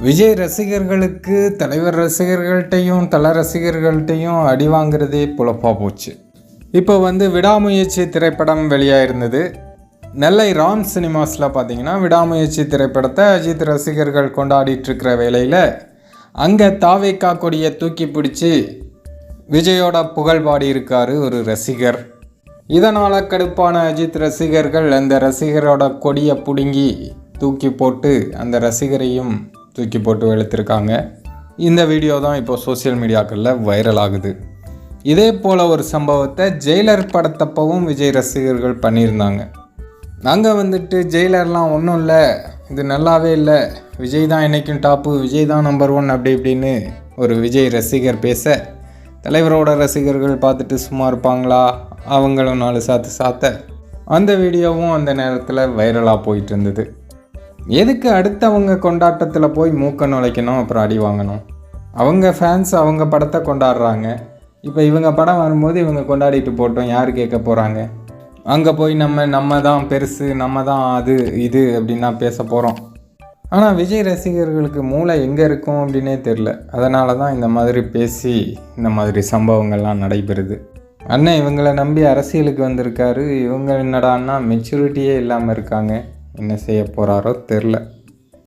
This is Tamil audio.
விஜய் ரசிகர்களுக்கு தலைவர் ரசிகர்கள்ட்டையும் தல ரசிகர்கள்ட்டையும் அடி வாங்குறதே பொழப்பாக போச்சு. இப்போ விடாமுயற்சி திரைப்படம் வெளியாயிருந்தது. நெல்லை ராம் சினிமாஸில் பார்த்தீங்கன்னா விடாமுயற்சி திரைப்படத்தை அஜித் ரசிகர்கள் கொண்டாடிட்டுருக்கிற வேளையில் அங்கே தாவேக்கா கொடியை தூக்கி பிடிச்சி விஜயோட புகழ் பாடி இருக்கார் ஒரு ரசிகர். இதனால் கடுப்பான அஜித் ரசிகர்கள் அந்த ரசிகரோட கொடியை பிடுங்கி தூக்கி போட்டு அந்த ரசிகரையும் தூக்கி போட்டு வெளுத்திருக்காங்க. இந்த வீடியோ தான் இப்போ சோசியல் மீடியாக்களில் வைரல் ஆகுது. இதே போல் ஒரு சம்பவத்தை ஜெயிலர் படத்தப்பவும் விஜய் ரசிகர்கள் பண்ணியிருந்தாங்க. நாங்கள் ஜெயிலர்லாம் ஒன்றும் இல்லை, இது நல்லாவே இல்லை, விஜய் தான் என்றைக்கும் டாப்பு, விஜய் தான் நம்பர் 1 அப்படி இப்படின்னு ஒரு விஜய் ரசிகர் பேச தலைவரோட ரசிகர்கள் பார்த்துட்டு சும்மா இருப்பாங்களா, அவங்களும் 4 சாத்த அந்த வீடியோவும் அந்த நேரத்தில் வைரலாக போயிட்டு இருந்தது. எதுக்கு அடுத்தவங்க கொண்டாட்டத்தில் போய் மூக்க நுழைக்கணும், அப்புறம் அடி வாங்கணும்? அவங்க ஃபேன்ஸ் அவங்க படத்தை கொண்டாடுறாங்க. இப்போ இவங்க படம் வரும்போது இவங்க கொண்டாடிட்டு போட்டோம், யார் கேட்க போகிறாங்க? அங்கே போய் நம்ம தான் பெருசு, நம்ம தான் அது இது அப்படின்னா பேச போகிறோம். ஆனால் விஜய் ரசிகர்களுக்கு மூளை எங்கே இருக்கும் அப்படின்னே தெரில. அதனால தான் இந்த மாதிரி பேசி இந்த மாதிரி சம்பவங்கள்லாம் நடைபெறுது. அண்ணன் இவங்களை நம்பி அரசியலுக்கு வந்திருக்காரு, இவங்க என்னடான்னா மெச்சூரிட்டியே இல்லாமல் இருக்காங்க. என்ன செய்ய போகிறாரோ தெரில.